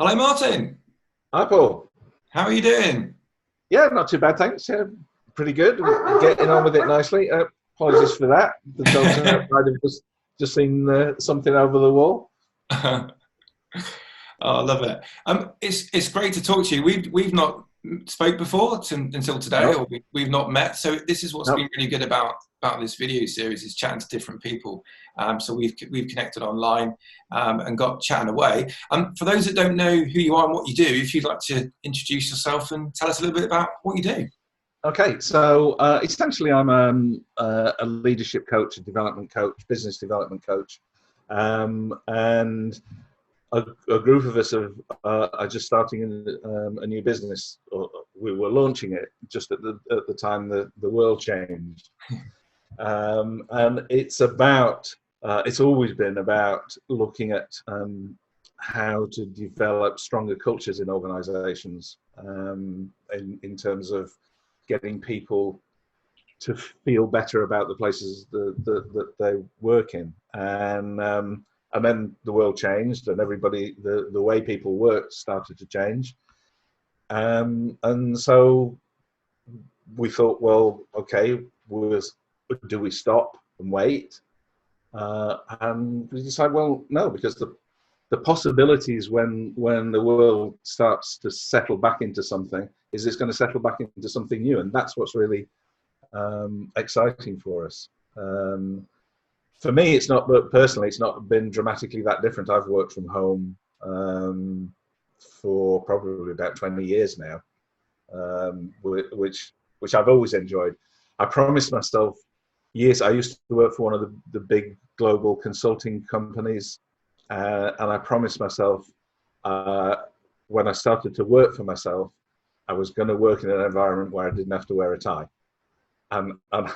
Hello, Martin. Hi, Paul. How are you doing? Yeah, not too bad, thanks. Yeah, pretty good. We're getting on with it nicely. Apologies for that. The dogs outside have just seen something over the wall. Oh, I love it. It's great to talk to you. We've not spoke before until today, No, or we've not met. So this is what's no. been really good about this video series is chatting to different people. So we've connected online and got chatting away. For those that don't know who you are and what you do, if you'd like to introduce yourself and tell us a little bit about what you do. Okay, so essentially, I'm a leadership coach, a development coach, business development coach, and a group of us are just starting a new business. Or we were launching it just at the time the world changed, and it's always been about looking at how to develop stronger cultures in organisations, in terms of getting people to feel better about the places that they work in, and then the world changed, and the way people worked started to change, and so we thought, well, okay, do we stop and wait? And we decided, well, no, because the possibilities when the world starts to settle back into something is it's going to settle back into something new, and that's what's really exciting for us. For me, it's not, but personally, it's not been dramatically that different. I've worked from home for probably about 20 years now, which I've always enjoyed. I promised myself years. I used to work for one of the big global consulting companies, and I promised myself when I started to work for myself, I was going to work in an environment where I didn't have to wear a tie. And I'm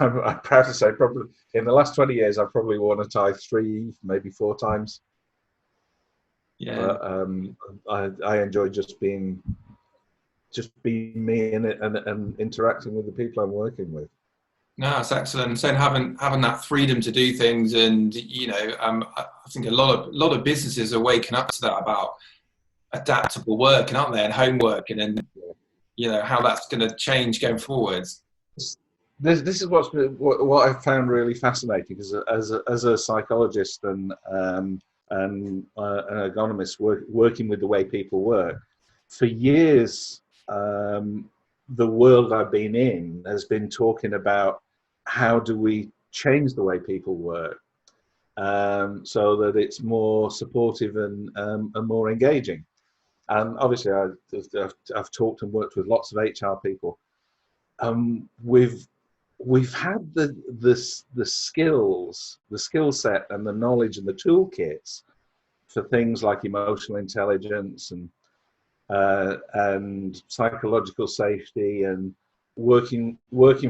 proud to say, probably in the last 20 years, I've probably worn a tie 3, maybe 4 times. Yeah. I enjoy just being me in it, and interacting with the people I'm working with. No, it's excellent. So having that freedom to do things, and I think a lot of businesses are waking up to that about adaptable working, aren't they, and homework, and then how that's going to change going forwards. This is what I've found really fascinating, because as a psychologist and an ergonomist working with the way people work for years. The world I've been in has been talking about how do we change the way people work, so that it's more supportive and more engaging. And obviously, I've talked and worked with lots of HR people. We've had the skills, the skill set, and the knowledge and the toolkits for things like emotional intelligence and psychological safety, and working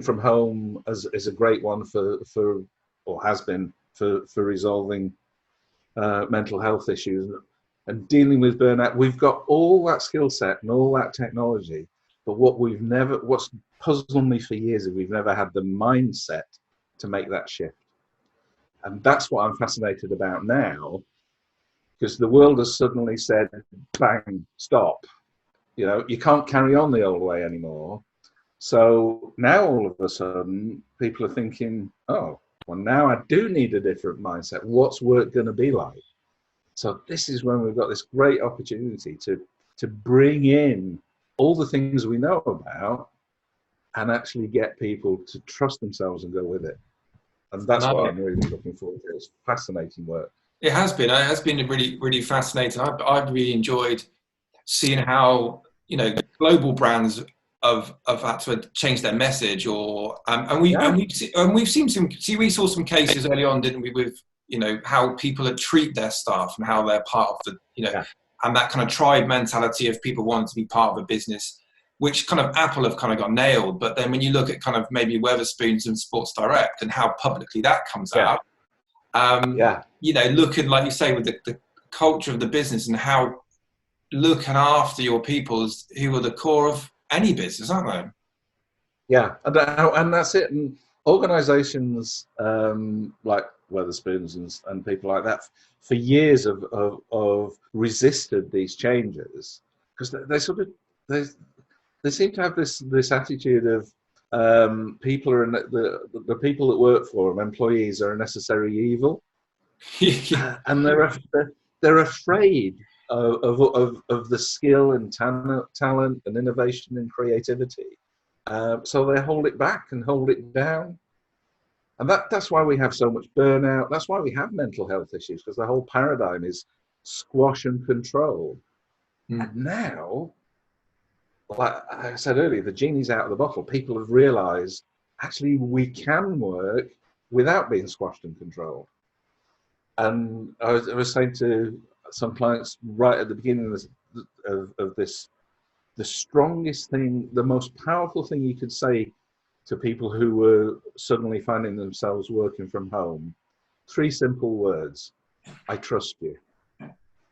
from home is a great one for or has been for resolving mental health issues and dealing with burnout. We've got all that skill set and all that technology, but what's puzzled me for years is we've never had the mindset to make that shift. And that's what I'm fascinated about now, because the world has suddenly said, bang, stop. You can't carry on the old way anymore. So now all of a sudden, people are thinking, oh, well, now I do need a different mindset. What's work going to be like? So this is when we've got this great opportunity to bring in all the things we know about and actually get people to trust themselves and go with it. And that's what I'm really looking forward to. It's fascinating work. It has been. It has been really, really fascinating. I've really enjoyed seeing how global brands have had to change their message, or we've seen some. See, we saw some cases early on, didn't we, with how people treat their staff and how they're part of the and that kind of tribe mentality of people wanting to be part of a business, which kind of Apple have kind of got nailed. But then when you look at kind of maybe Wetherspoons and Sports Direct and how publicly that comes out, looking, like you say, with the culture of the business and how looking after your people who are the core of any business, aren't they? Yeah, and that's it. And organizations like Weatherspoons and people like that for years of resisted these changes because they sort of they seem to have this attitude of people are the people that work for them, employees, are a necessary evil. And they're afraid of the skill and talent and innovation and creativity. So they hold it back and hold it down. And that's why we have so much burnout. That's why we have mental health issues, because the whole paradigm is squash and control. And now, like I said earlier, the genie's out of the bottle. People have realized, actually, we can work without being squashed and controlled. And I was saying to some clients right at the beginning of this, the strongest thing, the most powerful thing you could say to people who were suddenly finding themselves working from home, 3 simple words: I trust you.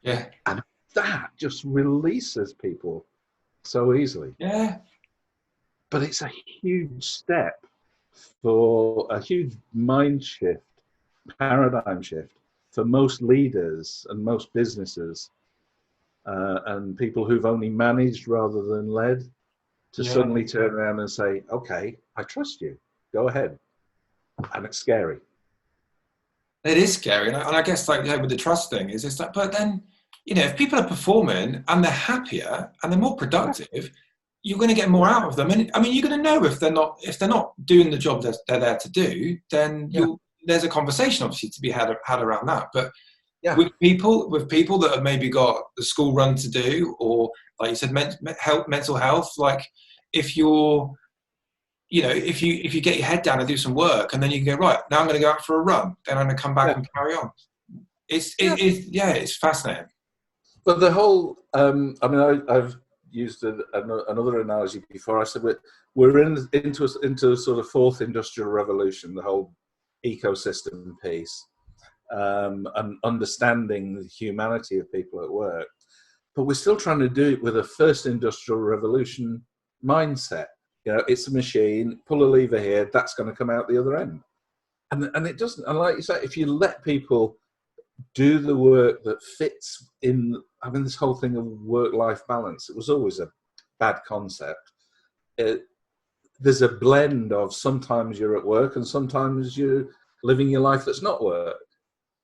Yeah. And that just releases people so easily. Yeah. But it's a huge step for a huge mind shift, paradigm shift for most leaders and most businesses and people who've only managed rather than led, to suddenly turn around and say, okay, I trust you, go ahead. And it's scary. It is scary. And I guess like with the trust thing is it's like, but then, if people are performing and they're happier and they're more productive, you're going to get more out of them. And I mean, you're going to know if they're not doing the job they're there to do, then there's a conversation obviously to be had around that. But with people that have maybe got the school run to do, or like you said, mental health, like if you're, if you get your head down and do some work, and then you can go, right, now I'm going to go out for a run, then I'm going to come back and carry on. It's fascinating. But the whole, I've used another analogy before. I said we're into a sort of 4th industrial revolution, the whole ecosystem piece, and understanding the humanity of people at work. But we're still trying to do it with a 1st industrial revolution mindset. It's a machine, pull a lever here, that's going to come out the other end. And it doesn't, and like you say, if you let people do the work that fits in, this whole thing of work-life balance, it was always a bad concept. There's a blend of sometimes you're at work and sometimes you're living your life that's not work.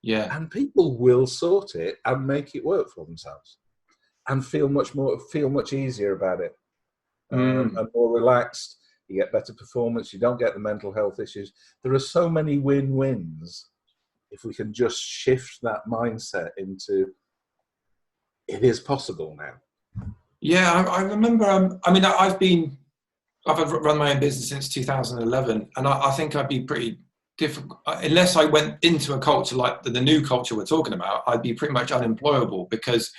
Yeah. And people will sort it and make it work for themselves and feel much easier about it. And more relaxed. You get better performance. You don't get the mental health issues. There are so many win-wins if we can just shift that mindset into it is possible now. Yeah, I remember. I've run my own business since 2011, and I think I'd be pretty difficult unless I went into a culture like the new culture we're talking about. I'd be pretty much unemployable because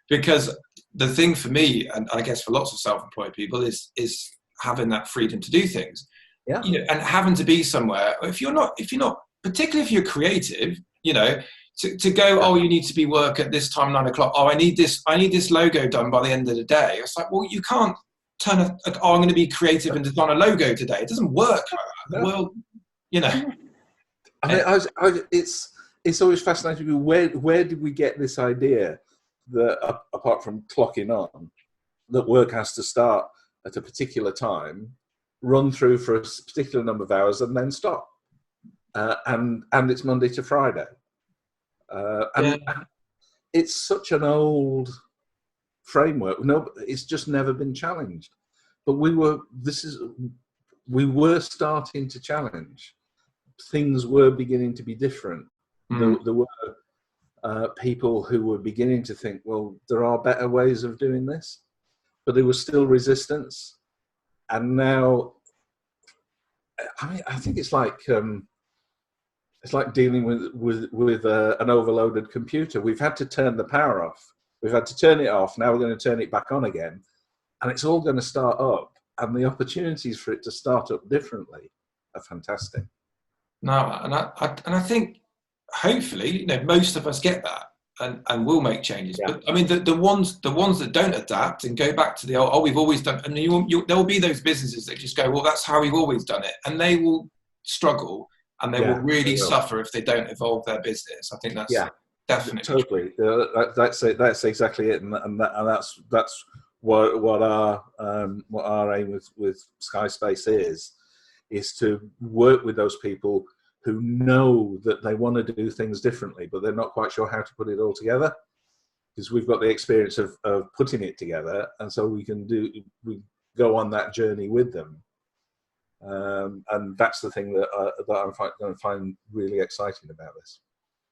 the thing for me, and I guess for lots of self-employed people, is having that freedom to do things. Yeah. And having to be somewhere. If you're not, particularly if you're creative, to go, oh, you need to be work at this time, 9 o'clock. Oh, I need this logo done by the end of the day. It's like, well, you can't turn I'm going to be creative and design a logo today. It doesn't work. Well, it's always fascinating. Where did we get this idea that apart from clocking on, that work has to start at a particular time, run through for a particular number of hours, and then stop? And it's Monday to Friday. And it's such an old framework. No, it's just never been challenged. But we were starting to challenge. Things were beginning to be different. There were people who were beginning to think, well, there are better ways of doing this, but there was still resistance. And now, I think it's like dealing with an overloaded computer. We've had to turn the power off. We've had to turn it off. Now we're going to turn it back on again, and it's all going to start up. And the opportunities for it to start up differently are fantastic. No, and I think hopefully, most of us get that and will make changes. Yeah. But I mean, the ones that don't adapt and go back to the old, we've always done. There will be those businesses that just go, well, that's how we've always done it, and they will struggle and they will really suffer if they don't evolve their business. I think that's definitely totally. That's exactly it, and that's what our aim with Sky Space is to work with those people who know that they want to do things differently, but they're not quite sure how to put it all together. Because we've got the experience of putting it together, and so we go on that journey with them. And that's the thing that I'm going to find really exciting about this.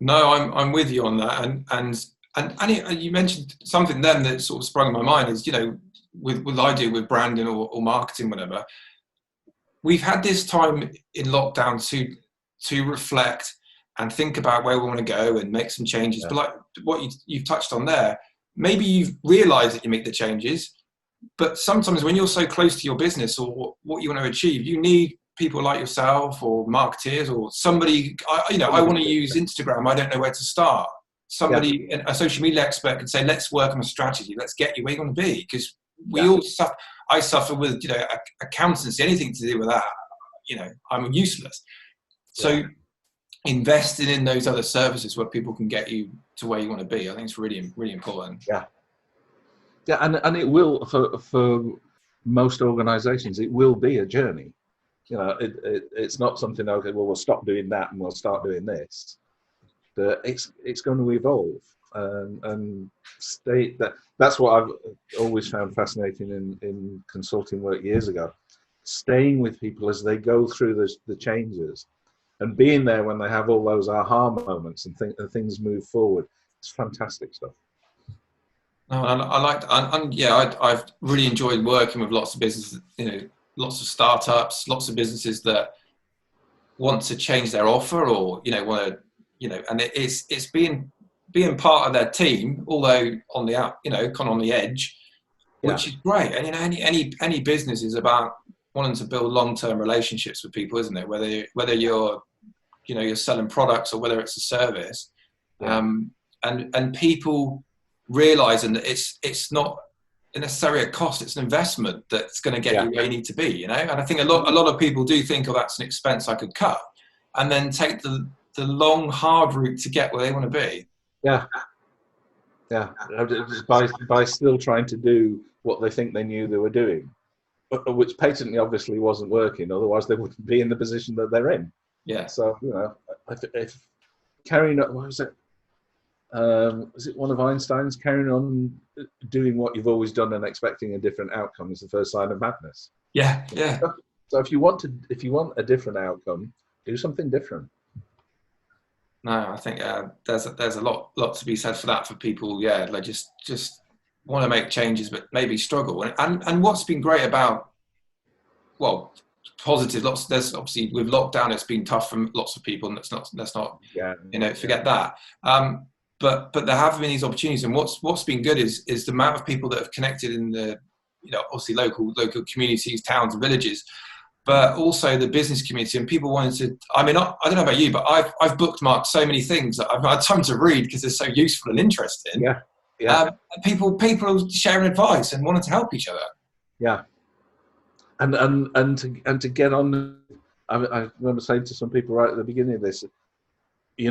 No, I'm with you on that, and you mentioned something then that sort of sprung in my mind is, with I do with branding or marketing, whatever. We've had this time in lockdown to reflect and think about where we want to go and make some changes. But like what you've touched on there, maybe you've realised that you make the changes, but sometimes when you're so close to your business or what you want to achieve, you need people like yourself or marketeers or somebody. I want to use Instagram. I don't know where to start. Somebody, a social media expert, could say, "Let's work on a strategy. Let's get you where you want to be." Because we all suffer. I suffer with accountancy, anything to do with that. I'm useless. So investing in those other services where people can get you to where you want to be, I think it's really, really important. Yeah, and it will, for most organisations, it will be a journey. It's not something, okay, well, we'll stop doing that and we'll start doing this. But it's going to evolve, and that's what I've always found fascinating in consulting work years ago. Staying with people as they go through the changes, and being there when they have all those aha moments and things move forward. It's fantastic stuff. I've really enjoyed working with lots of businesses, lots of startups, lots of businesses that want to change their offer or, want to, and it's being part of their team, although on the out, kind of on the edge, which is great. And, any business is about wanting to build long-term relationships with people, isn't it? Whether you're selling products or whether it's a service, and people realizing that it's not necessarily a cost, it's an investment that's going to get you where you need to be, And I think a lot of people do think, oh, that's an expense I could cut, and then take the long, hard route to get where they want to be. By still trying to do what they think they knew they were doing, which patently obviously wasn't working, otherwise they wouldn't be in the position that they're in. So if carrying on, what was it? Was it one of Einstein's, carrying on doing what you've always done and expecting a different outcome is the first sign of madness? So if you want a different outcome, do something different. No, I think there's a lot to be said for that, for people. They just want to make changes, but maybe struggle. And what's been great about, positive. There's obviously with lockdown, it's been tough for lots of people, and let's not forget that. But there have been these opportunities, and what's been good is the amount of people that have connected in the obviously local communities, towns, and villages, but also the business community, and people wanted to. I mean, I don't know about you, but I've bookmarked so many things that I've not had time to read because they're so useful and interesting. People are sharing advice and wanting to help each other. And to get on. I remember saying to some people right at the beginning of this,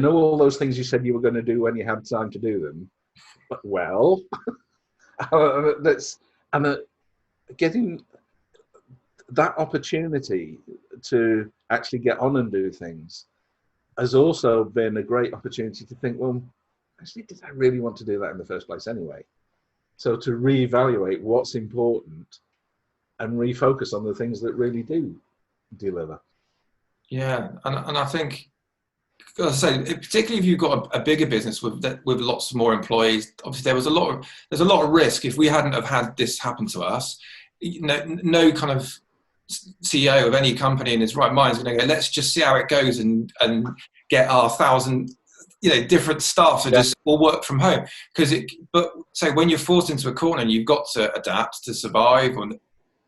all those things you said you were going to do when you had time to do them. Well, getting that opportunity to actually get on and do things has also been a great opportunity to think, well, actually, did I really want to do that in the first place anyway? So to reevaluate what's important and refocus on the things that really do deliver. And I think, as I say, particularly if you've got a bigger business with lots more employees, obviously there's a lot of risk. If we hadn't have had this happen to us, no kind of CEO of any company in his right mind is going to go, let's just see how it goes and get our 1,000 different staff to just all work from home. But when you're forced into a corner and you've got to adapt to survive,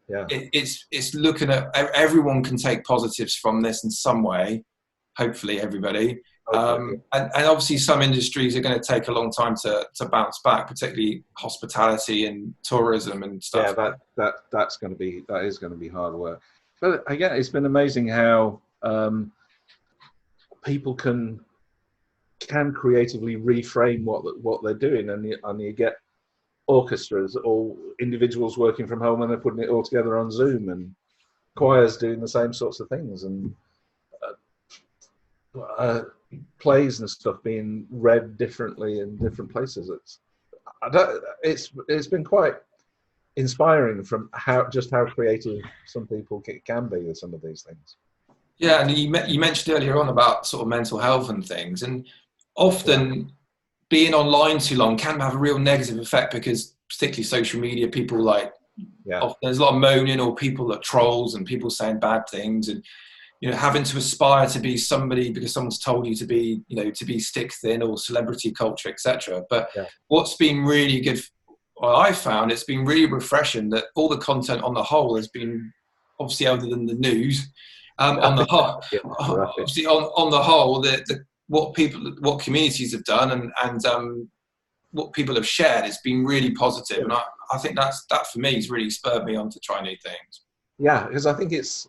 it's looking at everyone can take positives from this in some way. Hopefully everybody. And obviously some industries are going to take a long time to bounce back, particularly hospitality and tourism and stuff. That is going to be hard work. But again, it's been amazing how people can creatively reframe what they're doing, and you get orchestras or individuals working from home and they're putting it all together on Zoom, and choirs doing the same sorts of things, and plays and stuff being read differently in different places. It's been quite inspiring from how creative some people can be with some of these things. Yeah, and you mentioned earlier on about sort of mental health and things, and often being online too long can have a real negative effect, because particularly social media, people often there's a lot of moaning, or people that trolls and people saying bad things, and having to aspire to be somebody because someone's told you to be, to be stick thin, or celebrity culture, etc. But what's been really good, well, I found it's been really refreshing that all the content on the whole has been, obviously other than the news, on the whole, obviously on the whole, what communities have done and what people have shared has been really positive, and I think that for me has really spurred me on to try new things. Yeah, because I think it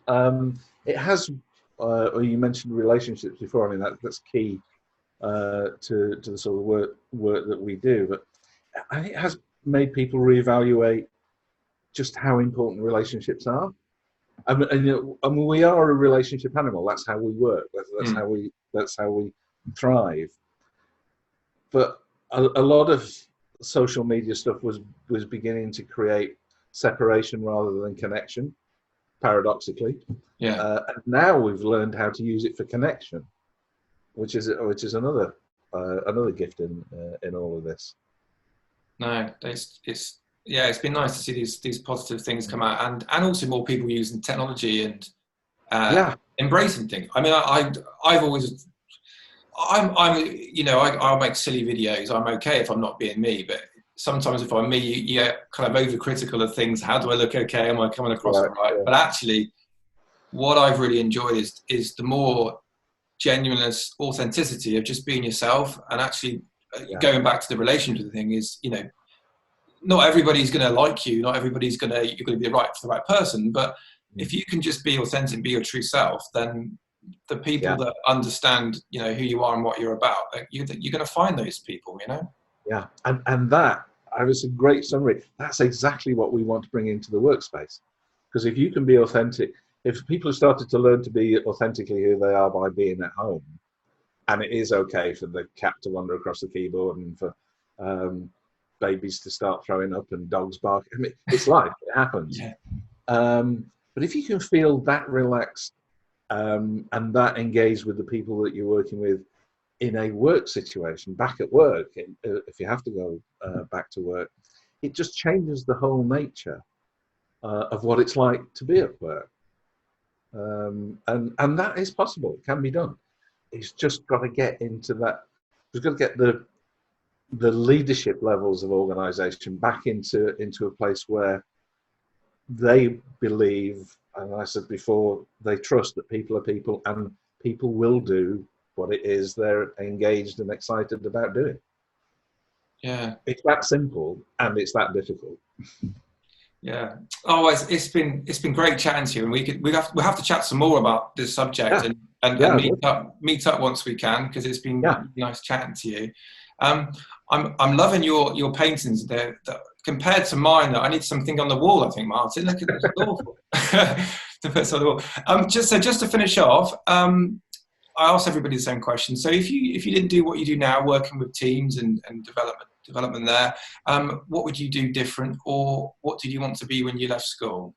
has. Or you mentioned relationships before. I mean, that's key to the sort of work that we do. But I think it has made people reevaluate just how important relationships are. I mean, we are a relationship animal. That's how we work. That's how we thrive. But a lot of social media stuff was beginning to create separation rather than connection, paradoxically. Yeah. And now we've learned how to use it for connection, which is another gift in all of this. No, it's been nice to see these positive things come out, and also more people using technology and embracing things. I mean, I've always, I'll make silly videos. I'm okay if I'm not being me, but sometimes if I'm me, you get kind of overcritical of things. How do I look okay? Am I coming across right? Yeah. But actually, what I've really enjoyed is the more genuineness, authenticity of just being yourself, and actually going back to the relationship thing is, not everybody's going to like you. Not everybody's you're going to be right for the right person. But if you can just be authentic, be your true self, then the people that understand, who you are and what you're about, you're going to find those people, Yeah, and that was a great summary. That's exactly what we want to bring into the workspace. Because if you can be authentic, if people have started to learn to be authentically who they are by being at home, and it is okay for the cat to wander across the keyboard and for babies to start throwing up and dogs bark. I mean, it's life. It happens. Yeah. But if you can feel that relaxed and that engaged with the people that you're working with in a work situation, back at work, if you have to go back to work, it just changes the whole nature of what it's like to be at work. And that is possible. It can be done. It's just got to get into that. We've got to get the leadership levels of organisation back into a place where they believe, and I said before, they trust that people are people, and people will do what it is they're engaged and excited about doing. Yeah, it's that simple, and it's that difficult. Yeah. Oh, it's been great chatting to you, and we'll have to chat some more about this subject and meet up once we can, because it's been nice chatting to you. I'm loving your paintings. They're compared to mine. I need something on the wall, I think, Martin. Look at this, awful. To put something on the wall. Just to finish off, I asked everybody the same question. So if you didn't do what you do now, working with teams and development there, what would you do different, or what did you want to be when you left school?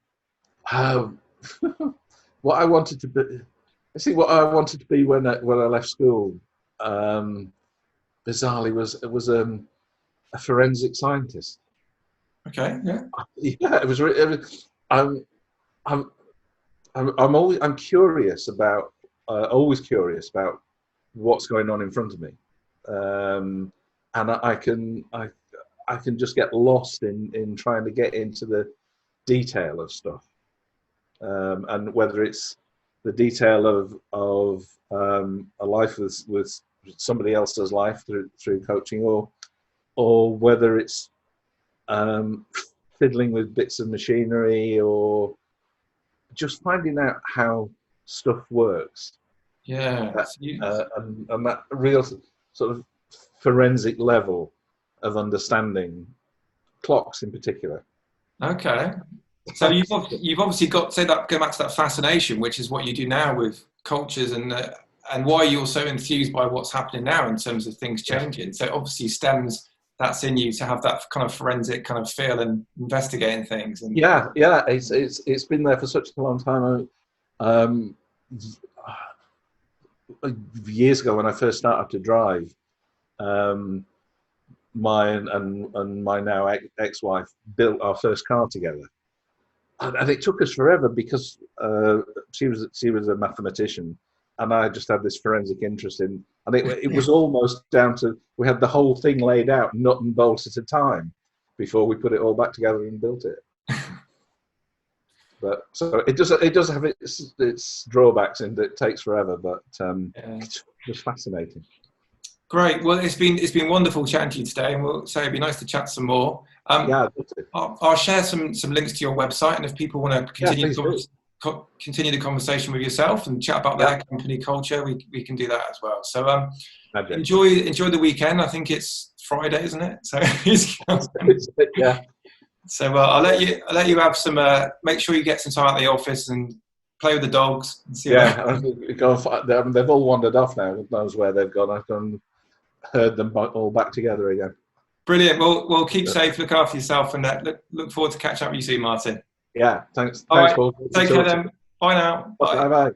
What I wanted to be. What I wanted to be when I left school, bizarrely, was a forensic scientist. Okay. Yeah. Yeah, it was. I'm curious about. Always curious about what's going on in front of me, and I can just get lost in trying to get into the detail of stuff, and whether it's the detail of a life with somebody else's life through coaching, or whether it's fiddling with bits of machinery, or just finding out how stuff works. Yeah. And that real sort of forensic level of understanding clocks in particular. Okay. So you've obviously got, say, that going back to that fascination, which is what you do now with cultures, and why you're so enthused by what's happening now in terms of things changing. So obviously stems that's in you to have that kind of forensic kind of feel and investigating things. And it's been there for such a long time. Years ago when I first started to drive, my and my now ex-wife built our first car together, and it took us forever because she was a mathematician, and I just had this forensic interest in, and it was almost down to, we had the whole thing laid out, nut and bolt at a time, before we put it all back together and built it. But so it does have its drawbacks, and it takes forever, but it's just fascinating. Great. Well, it's been wonderful chatting to you today, and we'll say it'd be nice to chat some more. I'll share some links to your website, and if people want to continue the conversation with yourself and chat about their company culture, we can do that as well. So enjoy the weekend. I think it's Friday, isn't it? So yeah. So I'll let you have some. Make sure you get some time out of the office and play with the dogs. And see they've all wandered off now. Who knows where they've gone? I've heard them all back together again. Brilliant. Well, keep safe, look after yourself, and look forward to catching up with you soon, Martin. Yeah, thanks. All right. Paul. Take care then. Bye now. Bye.